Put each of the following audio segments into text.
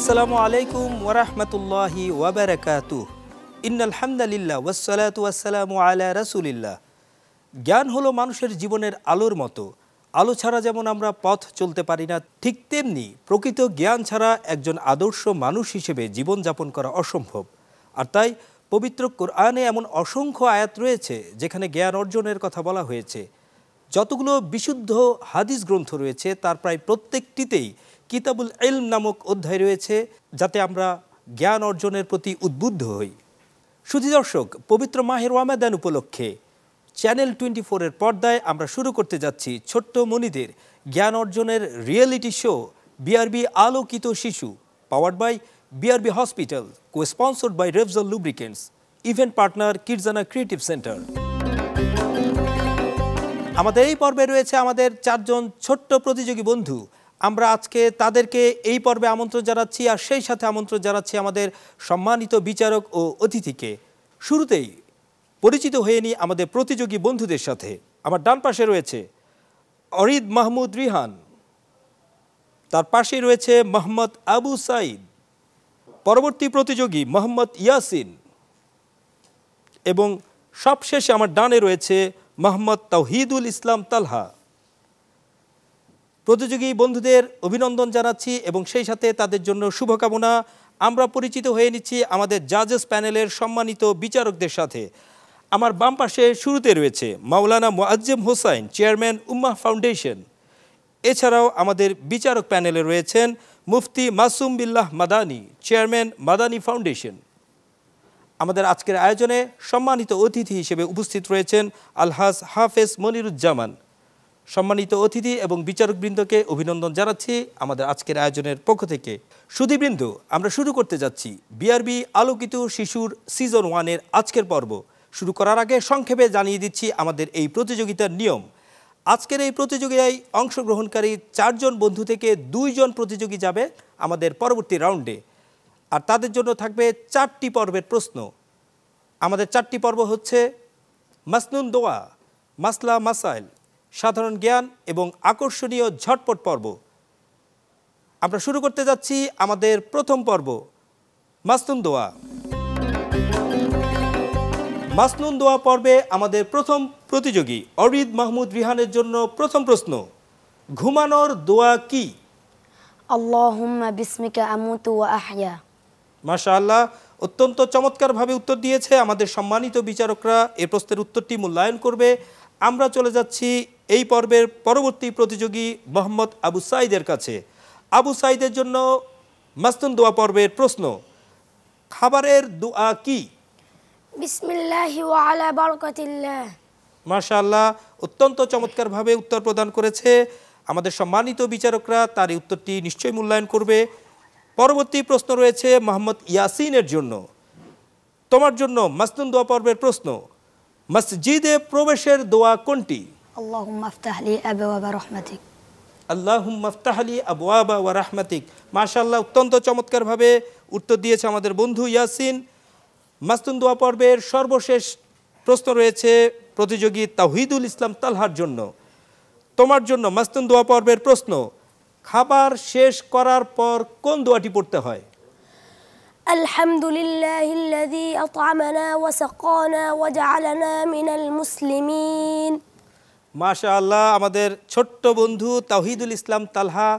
আসসালামু আলাইকুম ওয়া রাহমাতুল্লাহি ওয়া বারাকাতুহু। ইন্নাল হামদালিল্লাহ ওয়াসসালাতু ওয়াসসালামু আলা রাসূলিল্লাহ। জ্ঞান হলো মানুষের জীবনের আলোর মতো। আলো ছাড়া যেমন আমরা পথ চলতে পারি না, ঠিক তেমনি প্রকৃত জ্ঞান ছাড়া একজন আদর্শ মানুষ হিসেবে জীবনযাপন করা অসম্ভব। আর তাই পবিত্র কোরআনে এমন অসংখ্য আয়াত রয়েছে যেখানে জ্ঞান অর্জনের কথা বলা হয়েছে। যতগুলো বিশুদ্ধ হাদিস গ্রন্থ রয়েছে তার প্রায় প্রত্যেকটিতেই কিতাবুল ইলম নামক অধ্যায় রয়েছে, যাতে আমরা জ্ঞান অর্জনের প্রতি উদ্বুদ্ধ হই। সুধী দর্শক, পবিত্র মাহে রমাদান উপলক্ষে চ্যানেল 24-এর পর্দায় আমরা শুরু করতে যাচ্ছি ছোট্ট মনিদের জ্ঞান অর্জনের reality show BRB Alokito Shishu, powered by BRB hospital, co-sponsored by Revzol lubricants, event partner Kidzana creative centre. আমাদের এই পর্বে রয়েছে আমাদের 4 জন ছোট্ট প্রতিযোগী বন্ধু। আমরা আজকে তাদেরকে এই পর্বে আমন্ত্রণ জানাচ্ছি, আর সেই সাথে আমন্ত্রণ জানাচ্ছি আমাদের সম্মানিত বিচারক ও অতিথিকে। শুরুতেই পরিচিত হয়ে নিই আমাদের প্রতিযোগী বন্ধুদের সাথে। আমার ডান পাশে রয়েছে অরিদ মাহমুদ রিহান, তার পাশে রয়েছে মোহাম্মদ আবু সাইদ, পরবর্তী প্রতিযোগী মোহাম্মদ ইয়াসিন, এবং সবশেষে আমার ডানে রয়েছে মোহাম্মদ তাওহিদুল ইসলাম তালহা। প্রতিযোগী বন্ধুদের অভিনন্দন জানাচ্ছি এবং সেই সাথে তাদের জন্য শুভকামনা। আমরা পরিচিত হয়ে নিচ্ছি আমাদের জাজেস প্যানেলের সম্মানিত বিচারকদের সাথে। আমার বাম পাশে শুরুতে রয়েছে মাওলানা মুআজ্জেম হোসাইন, চেয়ারম্যান উম্মাহ ফাউন্ডেশন। এছাড়াও আমাদের বিচারক প্যানেলে রয়েছেন মুফতি মাসুম বিল্লাহ মাদানী, চেয়ারম্যান মাদানী ফাউন্ডেশন। আমাদের আজকের আয়োজনে সম্মানিত অতিথি হিসেবে উপস্থিত রয়েছেন আলহাজ হাফেজ মনিরুজ্জামান। সম্মানিত অতিথি এবং বিচারকবৃন্দকে অভিনন্দন জানাচ্ছি আমাদের আজকের আয়োজনের পক্ষ থেকে। সুধীবৃন্দ, আমরা শুরু করতে যাচ্ছি বিআরবি আলোকিত শিশুর সিজন 1-এর আজকের পর্ব। শুরু করার আগে সংক্ষেপে জানিয়ে দিচ্ছি আমাদের এই প্রতিযোগিতার নিয়ম। আজকের এই প্রতিযোগিতায় অংশগ্রহণকারী 4 জন বন্ধু থেকে 2 জন প্রতিযোগী যাবে আমাদের পরবর্তী রাউন্ডে, আর তাদের জন্য থাকবে 4টি পর্বের প্রশ্ন। আমাদের 4টি পর্ব হচ্ছে মাসনুন দোয়া, মাসলা মাসাইল, সাধারণ জ্ঞান এবং আকর্ষণীয় ঝটপট পর্ব। আমরা শুরু করতে যাচ্ছি আমাদের প্রথম পর্ব, মাসনুন দোয়া। মাসনুন দোয়া পর্বে আমাদের প্রথম প্রতিযোগী অরিদ মাহমুদ রিহানের জন্য প্রথম প্রশ্ন, ঘুমানোর দোয়া কি? আল্লাহুম্মা বিসমিকা আমুতু ওয়া আহয়া। মাশাআল্লাহ, অত্যন্ত চমৎকারভাবে উত্তর দিয়েছে আমাদের সম্মানিত বিচারকরা। এই প্রশ্নের উত্তরটি মূল্যায়ন করবে। আমরা চলে যাচ্ছি এই পর্বের পরবর্তী প্রতিযোগী মোহাম্মদ আবু সাইদের কাছে। আবু সাইদের জন্য মাসনুন দোয়া পর্বের প্রশ্ন, খাবারের দোয়া কি? বিসমিল্লাহি ওয়া আলা বারাকাতিল্লাহ। মাশাআল্লাহ, অত্যন্ত চমৎকারভাবে উত্তর প্রদান করেছে। আমাদের সম্মানিত বিচারকরা তার এই উত্তরটি নিশ্চয়ই মূল্যায়ন করবে। পরবর্তী প্রশ্ন রয়েছে মোহাম্মদ ইয়াসিনের জন্য। তোমার জন্য মাসনুন দোয়া পর্বের প্রশ্ন, মসজিদে প্রবেশের দোয়া কোনটি? আল্লাহুম্মা আফতাহ লি আবওয়াবা রাহমাতিক। আল্লাহুম্মা আফতাহ লি আবওয়াবা ওয়া রাহমাতিক। মাশাআল্লাহ, অত্যন্ত চমৎকারভাবে উত্তর দিয়েছে আমাদের বন্ধু ইয়াসিন। মাসনুন দোয়া পর্বের সর্বশেষ প্রশ্ন রয়েছে প্রতিযোগী তাওহিদুল ইসলাম তালহার জন্য। তোমার জন্য মাসনুন দোয়া পর্বের প্রশ্ন, খাবার শেষ করার পর কোন দোয়াটি পড়তে হয়? আলহামদুলিল্লাহিল্লাযী আত'আমানা ওয়া সাকানা ওয়া জা'আলানা মিনাল মুসলিমিন। মাশাআল্লাহ, আমাদের ছোট্ট বন্ধু তাওহিদুল ইসলাম তালহা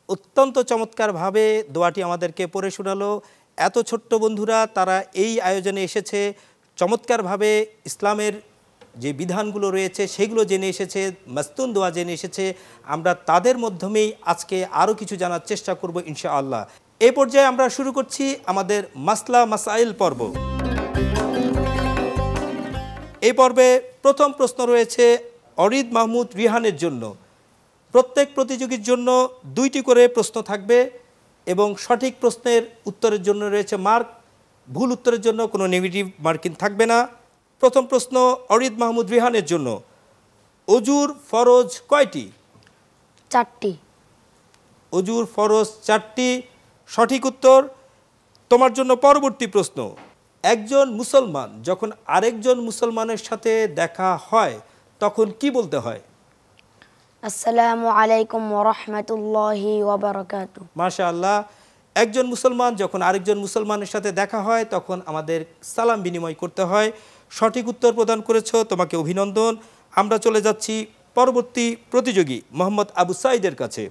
অত্যন্ত চমৎকারভাবে দোয়াটি আমাদেরকে পড়ে শোনালো। এত ছোট্ট বন্ধুরা তারা এই আয়োজনে এসেছে, চমৎকারভাবে ইসলামের যে বিধানগুলো রয়েছে সেগুলো জেনে এসেছে, মাসনুন দোয়া জেনে এসেছে। আমরা তাদের মাধ্যমেই আজকে আরও কিছু জানার চেষ্টা করব ইনশাআল্লাহ। এই পর্যায়ে আমরা শুরু করছি আমাদের মাসলা মাসাইল পর্ব। এই পর্বে প্রথম প্রশ্ন রয়েছে অরিদ মাহমুদ রিহানের জন্য। প্রত্যেক প্রতিযোগীর জন্য 2টি করে প্রশ্ন থাকবে এবং সঠিক প্রশ্নের উত্তরের জন্য রয়েছে মার্ক, ভুল উত্তরের জন্য কোনো নেগেটিভ মার্কিং থাকবে না। প্রথম প্রশ্ন অরিদ মাহমুদ রিহানের জন্য, অজুর ফরজ কয়টি? 4টি। অজুর ফরজ 4টি, সঠিক উত্তর। তোমার জন্য পরবর্তী প্রশ্ন, একজন মুসলমান যখন আরেকজন মুসলমানের সাথে দেখা হয় তখন কি বলতে হয়? আসসালামু আলাইকুম ওয়া রাহমাতুল্লাহি ওয়া বারাকাতুহু। মাশাআল্লাহ, একজন মুসলমান যখন আরেকজন মুসলমানের সাথে দেখা হয় তখন আমাদের সালাম বিনিময় করতে হয়। সঠিক উত্তর প্রদান করেছো, তোমাকে অভিনন্দন। আমরা চলে যাচ্ছি পরবর্তী প্রতিযোগী মোহাম্মদ আবু সাইদের কাছে।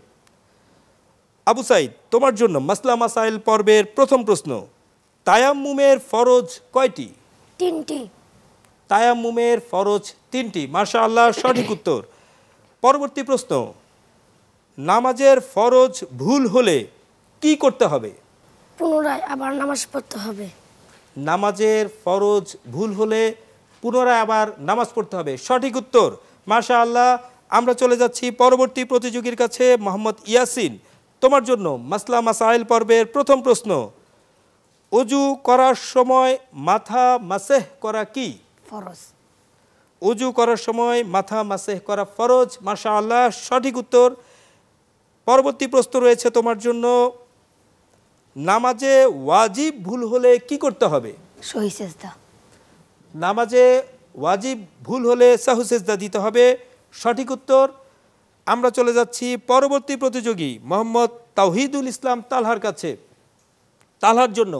আবু সাইদ, তোমার জন্য মাসলা মাসাইল পর্বের প্রথম প্রশ্ন। তায়াম্মুমের ফরজ কয়টি? 3টি। তায়াম্মুমের ফরজ 3টি। মাশাআল্লাহ, সঠিক উত্তর। পরবর্তী প্রশ্ন, নামাজের ফরজ ভুল হলে কি করতে হবে? পুনরায় আবার নামাজ পড়তে হবে। নামাজের ফরজ ভুল হলে পুনরায় আবার নামাজ পড়তে হবে, সঠিক উত্তর। মাশাআল্লাহ, আমরা চলে যাচ্ছি পরবর্তী প্রতিযোগীর কাছে। মোহাম্মদ ইয়াসিন, তোমার জন্য মাসলা মাসাইল পর্বের প্রথম প্রশ্ন। অজু করার সময় মাথা মাসেহ করা কি? ফরজ। অজু করার সময় মাথা মাসেহ করা ফরজ। মাশাআল্লাহ, সঠিক উত্তর। পরবর্তী প্রশ্ন রয়েছে তোমার জন্য। নামাজে ওয়াজিব ভুল হলে কি করতে হবে? সহি সেজদা। নামাজে ওয়াজিব ভুল হলে সাহু সেজদা দিতে হবে, সঠিক উত্তর। আমরা চলে যাচ্ছি পরবর্তী প্রতিযোগী মোহাম্মদ তাওহিদুল ইসলাম তালহার কাছে। তালহার জন্য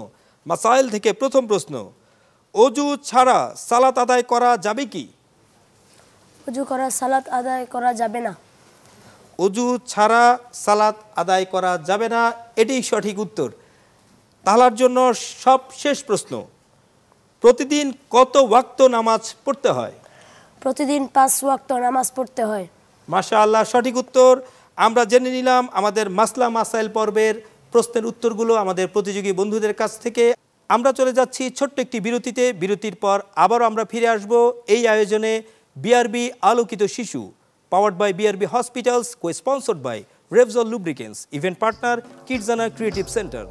মাসাইল থেকে প্রথম প্রশ্ন। অজু ছাড়া সালাত আদায় করা যাবে কি? ওযু করা সালাত আদায় করা যাবে না। অজু ছাড়া সালাত আদায় করা যাবে না, এটি সঠিক উত্তর। তাহলার জন্য সব শেষ প্রশ্ন। প্রতিদিন কত ওয়াক্ত নামাজ পড়তে হয়? প্রতিদিন 5 ওয়াক্ত নামাজ পড়তে হয়। মাশাআল্লাহ, সঠিক উত্তর। আমরা জেনে নিলাম আমাদের মাসলা মাসাইল পর্বের প্রশ্নের উত্তরগুলো আমাদের প্রতিযোগী বন্ধুদের কাছ থেকে। আমরা চলে যাচ্ছি ছোট্ট একটি বিরতিতে। বিরতির পর আবারও আমরা ফিরে আসব এই আয়োজনে BRB Alokito Shishu, powered by BRB hospitals, co-sponsored by Revzol lubricants, event partner Kidzana creative centre.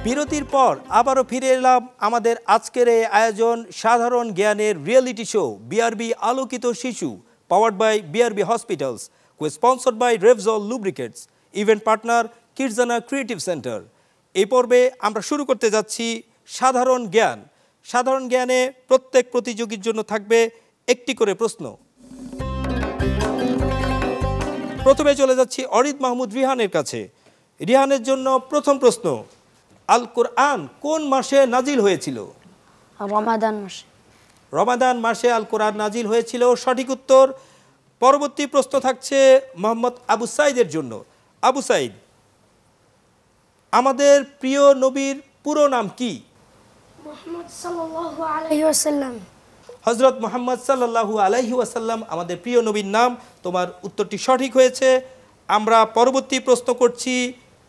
বিরতির পর আবারও ফিরে এলাম আমাদের আজকের এই আয়োজন সাধারণ জ্ঞানের reality show BRB Alokito Shishu, powered by BRB hospitals, co-sponsored by Revzol lubricants, event partner Kidzana creative centre. এই পর্বে আমরা শুরু করতে যাচ্ছি সাধারণ জ্ঞান। সাধারণ জ্ঞানে প্রত্যেক প্রতিযোগীর জন্য থাকবে একটি করে প্রশ্ন। প্রথমে চলে যাচ্ছি অরিদ মাহমুদ রিহানের কাছে। রিহানের জন্য প্রথম প্রশ্ন। আল কোরআন কোন মাসে নাজিল হয়েছিল? রমাদান মাসে। রমাদান মাসে আল কোরআন নাজিল হয়েছিল, সঠিক উত্তর। পরবর্তী প্রশ্ন থাকছে মোহাম্মদ আবু সাইদের জন্য। আবু সাইদ, আমাদের প্রিয় নবীর পুরো নাম কি? মুহাম্মদ সাল্লাল্লাহু আলাইহি ওয়াসাল্লাম। হযরত মুহাম্মদ সাল্লাল্লাহু আলাইহি ওয়াসাল্লাম আমাদের প্রিয় নবীর নাম। তোমার উত্তরটি সঠিক হয়েছে। আমরা পরবর্তী প্রশ্ন করছি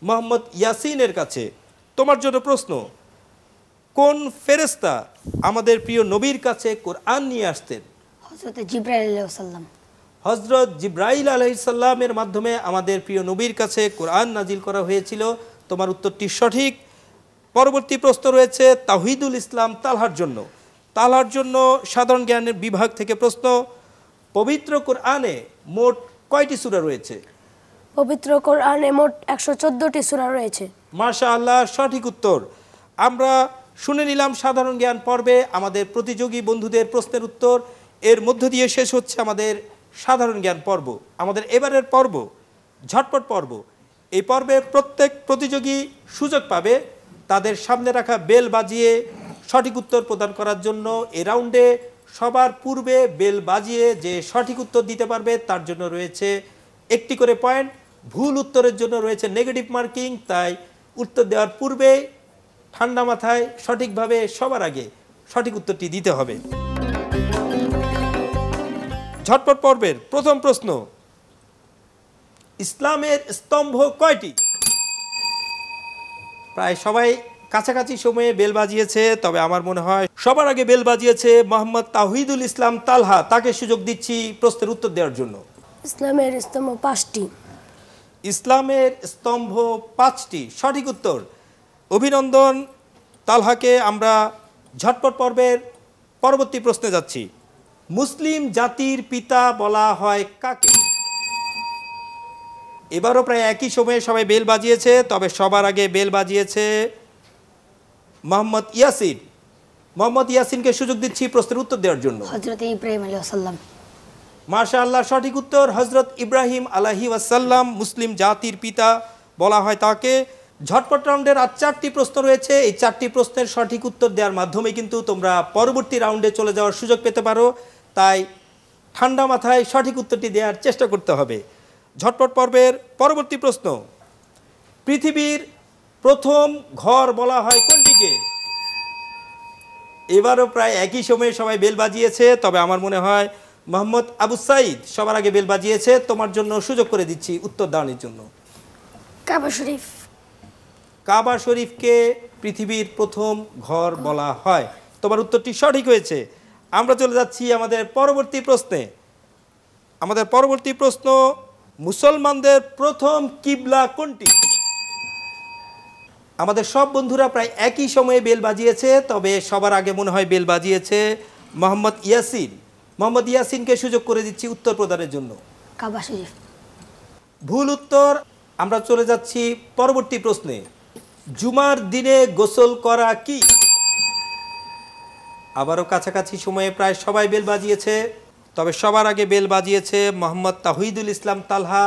মোহাম্মদ ইয়াসিনের কাছে। তোমার জন্য প্রশ্ন। কোন ফেরেশতা আমাদের প্রিয় নবীর কাছে কোরআন নিয়ে আসতেন? হযরত জিবরাইল আলাইহিস সালাম। হযরত জিবরাইল আলাইহিস সালামের মাধ্যমে আমাদের প্রিয় নবীর কাছে কোরআন নাজিল করা হয়েছিল। তোমার উত্তরটি সঠিক। পরবর্তী প্রশ্ন রয়েছে তাওহিদুল ইসলাম তালহার জন্য। তালহার জন্য সাধারণ জ্ঞানের বিভাগ থেকে প্রশ্ন। পবিত্র কোরআনে মোট কয়টি সূরা রয়েছে? পবিত্র কোরআনে মোট 114টি সূরা রয়েছে। মাশাআল্লাহ, সঠিক উত্তর। আমরা শুনে নিলাম সাধারণ জ্ঞান পর্বে আমাদের প্রতিযোগী বন্ধুদের প্রশ্নের উত্তর। এর মধ্য দিয়ে শেষ হচ্ছে আমাদের সাধারণ জ্ঞান পর্ব। আমাদের এবারের পর্ব ঝটপট পর্ব। এই পর্বে প্রত্যেক প্রতিযোগী সুযোগ পাবে তাদের সামনে রাখা বেল বাজিয়ে সঠিক উত্তর প্রদান করার জন্য। এই রাউন্ডে সবার পূর্বে বেল বাজিয়ে যে সঠিক উত্তর দিতে পারবে তার জন্য রয়েছে একটি করে পয়েন্ট। ভুল উত্তরের জন্য রয়েছে নেগেটিভ মার্কিং। তাই উত্তর দেওয়ার পূর্বে ঠান্ডা মাথায় সঠিকভাবে সবার আগে সঠিক উত্তরটি দিতে হবে। ঝটপট পর্বের প্রথম প্রশ্ন। ইসলামের স্তম্ভ কয়টি? প্রায় সবাই কাছাকাছি সময়ে বেল বাজিয়েছে, তবে আমার মনে হয় সবার আগে বেল বাজিয়েছে মোহাম্মদ তাওহিদুল ইসলাম তালহা। তাকে সুযোগ দিচ্ছি প্রশ্নের উত্তর দেওয়ার জন্য। ইসলামের স্তম্ভ 5টি। ইসলামের স্তম্ভ 5টি, সঠিক উত্তর। অভিনন্দন তালহাকে। আমরা ঝটপট পর্বের পরবর্তী প্রশ্নে যাচ্ছি। মুসলিম জাতির পিতা বলা হয় কাকে? এবারও প্রায় একই সময়ে সবাই বেল বাজিয়েছে, তবে সবার আগে বেল বাজিয়েছে মোহাম্মদ ইয়াসিন। মোহাম্মদ ইয়াসিনকে সুযোগ দিচ্ছি প্রশ্নের উত্তর দেওয়ার জন্য। হযরত ইব্রাহিম আলাইহিস সালাম। মাশাআল্লাহ, সঠিক উত্তর হযরত ইব্রাহিম আলাইহি ওয়াসাল্লাম। মুসলিম জাতির পিতা বলা হয় তাকে। ঝটপট রাউন্ডের আর 4টি প্রশ্ন রয়েছে। এই 4টি প্রশ্নের সঠিক উত্তর দেওয়ার মাধ্যমে কিন্তু তোমরা পরবর্তী রাউন্ডে চলে যাওয়ার সুযোগ পেতে পারো। তাই ঠান্ডা মাথায় সঠিক উত্তরটি দেওয়ার চেষ্টা করতে হবে। ঝটপট পর্বের পরবর্তী প্রশ্ন, পৃথিবীর প্রথম ঘর বলা হয় কোনটিকে? এবারও প্রায় একই সময়ে সবাই বেল বাজিয়েছে, তবে আমার মনে হয় মোহাম্মদ আবু সাইদ সবার আগে বেল বাজিয়েছে। তোমার জন্য সুযোগ করে দিচ্ছি উত্তর দেওয়ার জন্য। কাবা শরীফ। কাবা শরীফকে পৃথিবীর প্রথম ঘর বলা হয়। তোমার উত্তরটি সঠিক হয়েছে। আমরা চলে যাচ্ছি আমাদের পরবর্তী প্রশ্নে। আমাদের পরবর্তী প্রশ্ন, মুসলমানদের প্রথম কিবলা কোনটি? আমাদের সব বন্ধুরা প্রায় একই সময়ে বেল বাজিয়েছে, তবে সবার আগে মনে হয় বেল বাজিয়েছে মোহাম্মদ ইয়াসিন। মোহাম্মদ ইয়াসিনকে সুযোগ করে দিচ্ছি উত্তর প্রদানের জন্য। কাবা শরীফ। ভুল উত্তর। আমরা চলে যাচ্ছি পরবর্তী প্রশ্নে, জুমার দিনে গোসল করা কি? আবারও কাছাকাছি সময়ে প্রায় সবাই বেল বাজিয়েছে, তবে সবার আগে বেল বাজিয়েছে মোহাম্মদ তাহিদুল ইসলাম তালহা।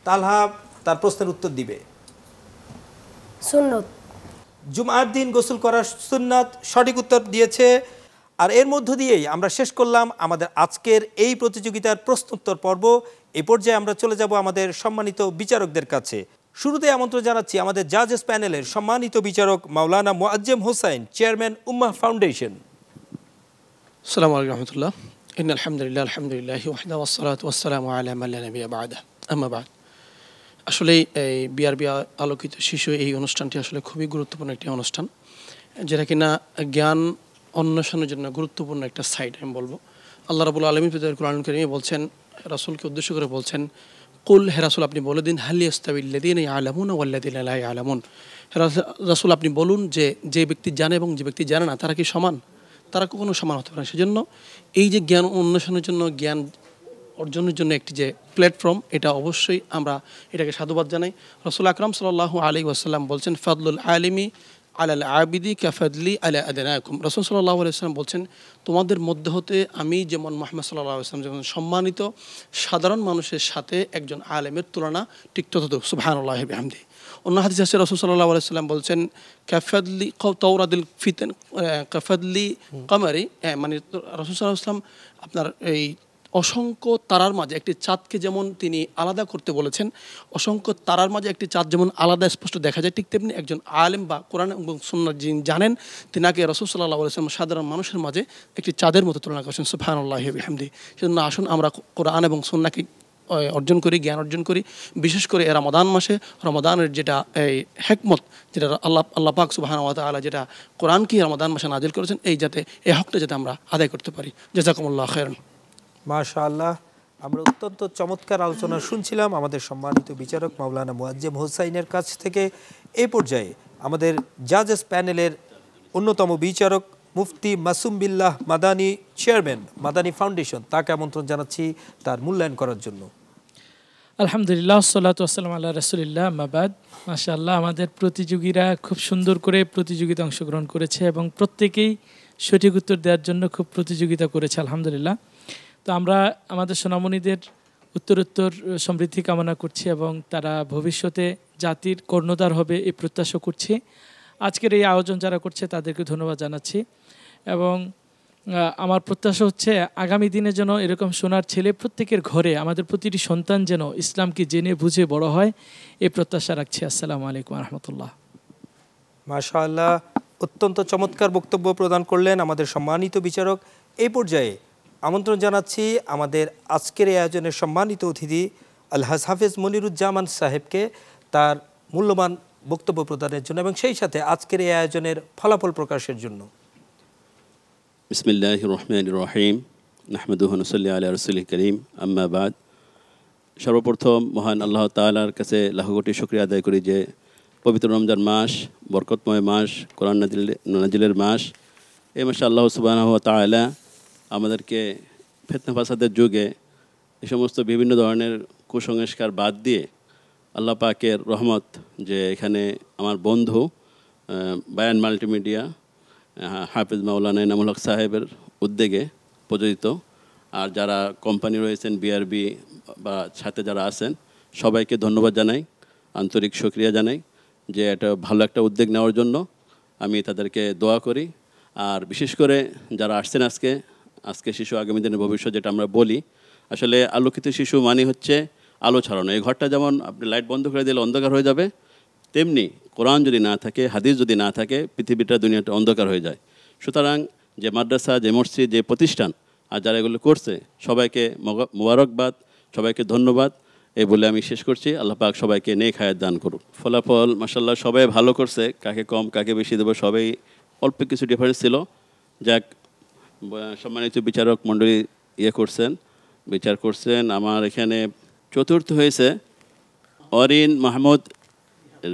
তালহা তার প্রশ্নের উত্তর দিবে। সুন্নত। জুমার দিন গোসল করার সুন্নাত, সঠিক উত্তর দিয়েছে। আর এর মধ্য দিয়েই আমরা শেষ করলাম আমাদের আজকের এই প্রতিযোগিতার প্রশ্নোত্তর পর্ব। এ পর্যায়ে আমরা চলে যাব আমাদের সম্মানিত বিচারকদের কাছে। শুরুতে আমন্ত্রণ জানাচ্ছি আমাদের জাজেস প্যানেলের সম্মানিত বিচারক মাওলানা মুআজ্জেম হোসাইন, চেয়ারম্যান উম্মাহ ফাউন্ডেশন। আসসালামু আলাইকুম রহমতুল্লাহ। ইন্নাল হামদুলিল্লাহ আলহামদুলিল্লাহি ওয়াহদাহু ওয়াসসালাতু ওয়াসসালামু আলা মান লা নাবিয়্যা বা'দাহু, আম্মা বা'দ। আসলে এই বিআরবি আলোকিত শিশু এই অনুষ্ঠানটি আসলে খুবই গুরুত্বপূর্ণ একটি অনুষ্ঠান, যেটা কিনা জ্ঞান অন্বেষণের জন্য গুরুত্বপূর্ণ একটা সাইড আমি বলবো। আল্লাহ রাব্বুল আলামিন কোরআনুল কারীমে বলছেন, রাসূলকে উদ্দেশ্য করে বলছেন, কুল, হে রাসূল আপনি বলে দিন, হাল ইয়াস্তাবিল্লাযীনা ইয়ালামুনা ওয়াল্লাযীনা লা ইয়ালামুন। রাসূল আপনি বলুন যে ব্যক্তি জানে এবং যে ব্যক্তি জানে না তারা কি সমান? তারা কখনো সমান হতে পারে না। সেজন্য এই যে জ্ঞান অন্বেষণের জন্য, জ্ঞান অর্জনের জন্য একটি যে প্ল্যাটফর্ম, এটা অবশ্যই আমরা এটাকে সাধুবাদ জানাই। রাসূল আকরাম সাল্লাল্লাহু আলাইহি ওয়াসাল্লাম বলছেন, ফাদলুল আলিমি আলাল আবিদি কাফাদলি আলা আদনাকুম। রাসূল সাল্লাল্লাহু আলাইহি ওয়াসাল্লাম বলছেন, তোমাদের মধ্যে হতে আমি যেমন মুহাম্মদ সাল্লাল্লাহু আলাইহি ওয়াসাল্লাম যেমন সম্মানিত, সাধারণ মানুষের সাথে একজন আলেমের তুলনা ঠিক ততটুকু। সুবহানাল্লাহি ওয়া বিহামদিহি। অন্য হাদিসে আছে রাসূল সাল্লাল্লাহু আলাইহি ওয়াসাল্লাম বলছেন, কাফাদলি তাওরাদিল ফিতান কাফাদলি কামারি, মানে রাসূল সাল্লাল্লাহু আলাইহি ওয়াসাল্লাম আপনার এই অসংখ্য তারার মাঝে একটি চাঁদকে যেমন তিনি আলাদা করতে বলেছেন, অসংখ্য তারার মাঝে একটি চাঁদ যেমন আলাদা স্পষ্ট দেখা যায়, ঠিক তেমনি একজন আলেম বা কোরআন এবং সুন্নাহ যিনি জানেন, তিনাকে রাসূল সাল্লাল্লাহু আলাইহি ওয়াসাল্লাম সাধারণ মানুষের মাঝে একটি চাঁদের মতো তুলনা করেছেন। সুবহানাল্লাহি ওয়া বিহামদিহি। সেজন্য আসুন আমরা কোরআন এবং সুন্নাহকে অর্জন করি, জ্ঞান অর্জন করি। বিশেষ করে এই রমাদান মাসে, রমাদানের যেটা এই হিকমত, যেটা আল্লাহ পাক সুবহানাহু ওয়া তাআলা যেটা কোরআনকে রমাদান মাসে নাজিল করেছেন, এই যাতে এই হকটা যাতে আমরা আদায় করতে পারি। জাযাকুমুল্লাহু খাইরান। মাশাআল্লাহ, আমরা অত্যন্ত চমৎকার আলোচনা শুনছিলাম আমাদের সম্মানিত বিচারক মাওলানা মুআজ্জেম হোসাইনের কাছ থেকে। এই পর্যায়ে আমাদের জাজেস প্যানেলের অন্যতম বিচারক মুফতি মাসুম বিল্লাহ মাদানী, চেয়ারম্যান মাদানী ফাউন্ডেশন, তাকে আমন্ত্রণ জানাচ্ছি তার মূল্যায়ন করার জন্য। আলহামদুলিল্লাহ, সাল্লাতু ওয়াসসালামু আলা রাসূলিল্লাহ, আম্মা বাদ। মাশাআল্লাহ, আমাদের প্রতিযোগীরা খুব সুন্দর করে প্রতিযোগিতা অংশগ্রহণ করেছে এবং প্রত্যেকেই সঠিক উত্তর দেওয়ার জন্য খুব প্রতিযোগিতা করেছে, আলহামদুলিল্লাহ। তো আমরা আমাদের সোনামণিদের উত্তরোত্তর সমৃদ্ধি কামনা করছি এবং তারা ভবিষ্যতে জাতির কর্ণধার হবে এই প্রত্যাশা করছি। আজকের এই আয়োজন যারা করছে তাদেরকে ধন্যবাদ জানাচ্ছি এবং আমার প্রত্যাশা হচ্ছে আগামী দিনে যেন এরকম সোনার ছেলে প্রত্যেকের ঘরে, আমাদের প্রতিটি সন্তান যেন ইসলামকে জেনে বুঝে বড় হয়, এই প্রত্যাশা রাখছি। আসসালামু আলাইকুম ওয়া রাহমাতুল্লাহ। মাশাআল্লাহ, অত্যন্ত চমৎকার বক্তব্য প্রদান করলেন আমাদের সম্মানিত বিচারক। এই পর্যায়ে আমন্ত্রণ জানাচ্ছি আমাদের আজকের এই আয়োজনের সম্মানিত অতিথি আলহাজ হাফেজ মনিরুজ্জামান সাহেবকে তার মূল্যবান বক্তব্য প্রদানের জন্য এবং সেই সাথে আজকের এই আয়োজনের ফলাফল প্রকাশের জন্য। বিসমিল্লাহির রহমানির রহিম, নাহমাদুহু ওয়া নুসাল্লি আলা রাসূলিল কারীম, আম্মা বাদ। সর্বপ্রথম মহান আল্লাহ তাআলার কাছে লাখ কোটি শুকরিয়া আদায় করি যে পবিত্র রমজান মাস, বরকতময় মাস, কোরআন নাজিলের মাস, এই মাসে আল্লাহ সুবহানাহু ওয়া তাআলা আমাদেরকে ফিতনা ফাসাদের যুগে এই সমস্ত বিভিন্ন ধরনের কুসংস্কার বাদ দিয়ে আল্লাহ পাকের রহমত, যে এখানে আমার বন্ধু বায়ান মাল্টিমিডিয়া হাফিজ মাওলানা এনামুল হক সাহেবের উদ্যোগে প্রযোজিত। আর যারা কোম্পানি রয়েছেন বিআরবি বা সাথে যারা আছেন সবাইকে ধন্যবাদ জানাই, আন্তরিক শুকরিয়া জানাই যে এটা ভালো একটা উদ্যোগ নেওয়ার জন্য। আমি তাদেরকে দোয়া করি। আর বিশেষ করে যারা আসছেন আজকে শিশু আগামী দিনের ভবিষ্যৎ, যেটা আমরা বলি, আসলে আলোকিত শিশু মানে হচ্ছে আলো ছড়ানো। এই ঘরটা যেমন আপনি লাইট বন্ধ করে দিলে অন্ধকার হয়ে যাবে, তেমনি কোরআন যদি না থাকে, হাদিস যদি না থাকে, পৃথিবীটা দুনিয়াটা অন্ধকার হয়ে যায়। সুতরাং যে মাদ্রাসা, যে মসজিদ, যে প্রতিষ্ঠান আর যারা এগুলো করছে সবাইকে মোবারকবাদ, সবাইকে ধন্যবাদ এই বলে আমি শেষ করছি। আল্লাহ পাক সবাইকে নেক হায়াত দান করুন। ফলাফল মাশাআল্লাহ সবাই ভালো করছে, কাকে কম কাকে বেশি দেবো, সবাই অল্প কিছু ডিফারেন্স ছিল। যাক, সম্মানিত বিচারক মণ্ডলী বিচার করছেন। আমার এখানে চতুর্থ হয়েছে অরিন মাহমুদ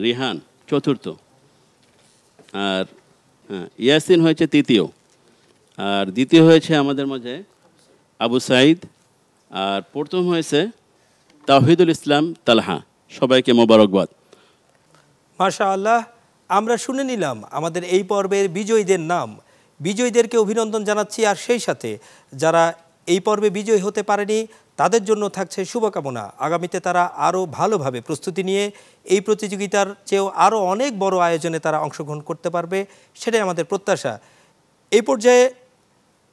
রিহান, চতুর্থ। আর ইয়াসিন হয়েছে তৃতীয়। আর দ্বিতীয় হয়েছে আমাদের মাঝে আবু সাইদ। আর প্রথম হয়েছে তাওহিদুল ইসলাম তালহা। সবাইকে মোবারকবাদ। মাশাআল্লাহ, আমরা শুনে নিলাম আমাদের এই পর্বের বিজয়ীদের নাম। বিজয়ীদেরকে অভিনন্দন জানাচ্ছি। আর সেই সাথে যারা এই পর্বে বিজয়ী হতে পারেনি তাদের জন্য থাকছে শুভকামনা। আগামীতে তারা আরও ভালোভাবে প্রস্তুতি নিয়ে এই প্রতিযোগিতার চেয়েও আরও অনেক বড় আয়োজনে তারা অংশগ্রহণ করতে পারবে, সেটাই আমাদের প্রত্যাশা। এই পর্যায়ে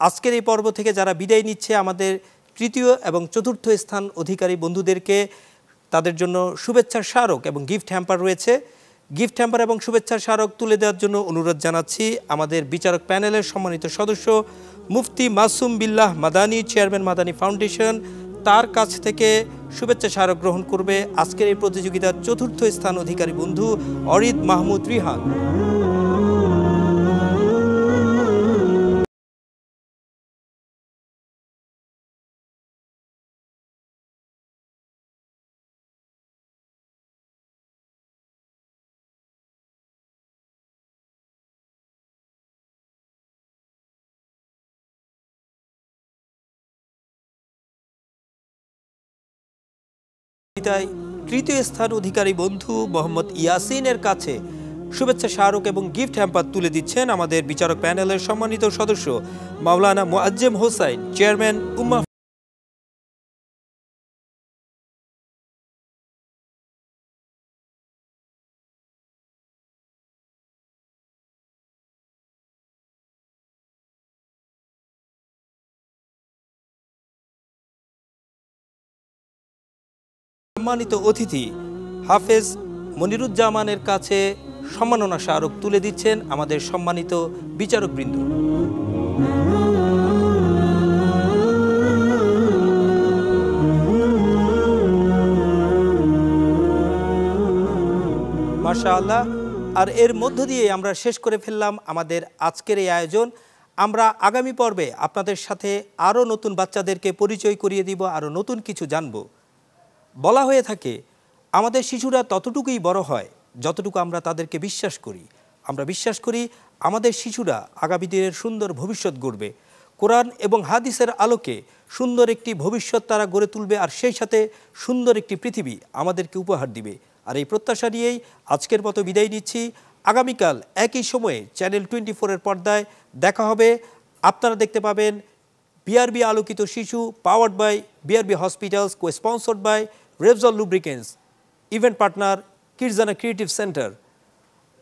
আজকের এই পর্ব থেকে যারা বিদায় নিচ্ছে, আমাদের তৃতীয় এবং চতুর্থ স্থান অধিকারী বন্ধুদেরকে তাদের জন্য শুভেচ্ছার স্মারক এবং গিফট হ্যাম্পার রয়েছে। গিফট হ্যাম্পার এবং শুভেচ্ছার স্মারক তুলে দেওয়ার জন্য অনুরোধ জানাচ্ছি আমাদের বিচারক প্যানেলের সম্মানিত সদস্য মুফতি মাসুম বিল্লাহ মাদানী, চেয়ারম্যান মাদানী ফাউন্ডেশন। তার কাছ থেকে শুভেচ্ছা স্মারক গ্রহণ করবে আজকের এই প্রতিযোগিতার চতুর্থ স্থান অধিকারী বন্ধু অরিদ মাহমুদ রিহান। তৃতীয় স্থান অধিকারী বন্ধু মোহাম্মদ ইয়াসিনের কাছে শুভেচ্ছা স্মারক এবং গিফট হ্যাম্পার তুলে দিচ্ছেন আমাদের বিচারক প্যানেলের সম্মানিত সদস্য মাওলানা মুআজ্জেম হোসাইন, চেয়ারম্যান উম্মাহ। সম্মানিত অতিথি হাফেজ মনিরুজ্জামানের কাছে সম্মাননা স্মারক তুলে দিচ্ছেন আমাদের সম্মানিত বিচারকবৃন্দ। মাশাআল্লাহ। আর এর মধ্য দিয়ে আমরা শেষ করে ফেললাম আমাদের আজকের এই আয়োজন। আমরা আগামী পর্বে আপনাদের সাথে আরও নতুন বাচ্চাদেরকে পরিচয় করিয়ে দিব, আরও নতুন কিছু জানব। বলা হয়ে থাকে আমাদের শিশুরা ততটুকুই বড় হয় যতটুকু আমরা তাদেরকে বিশ্বাস করি। আমরা বিশ্বাস করি আমাদের শিশুরা আগামী দিনের সুন্দর ভবিষ্যৎ গড়বে, কোরআন এবং হাদিসের আলোকে সুন্দর একটি ভবিষ্যৎ তারা গড়ে তুলবে, আর সেই সাথে সুন্দর একটি পৃথিবী আমাদেরকে উপহার দিবে। আর এই প্রত্যাশা নিয়েই আজকের মতো বিদায় নিচ্ছি। আগামীকাল একই সময়ে চ্যানেল 24-এর পর্দায় দেখা হবে। আপনারা দেখতে পাবেন BRB Alokito Shishu, powered by BRB hospitals, co-sponsored by Revzol lubricants, event partner Kidzana creative centre.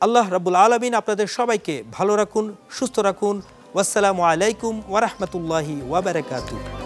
আল্লাহ রাব্বুল আলামিন আপনাদের সবাইকে ভালো রাখুন, সুস্থ রাখুন। ওয়াসসালামু আলাইকুম ওয়া রাহমাতুল্লাহি ওয়া বারাকাতুহু।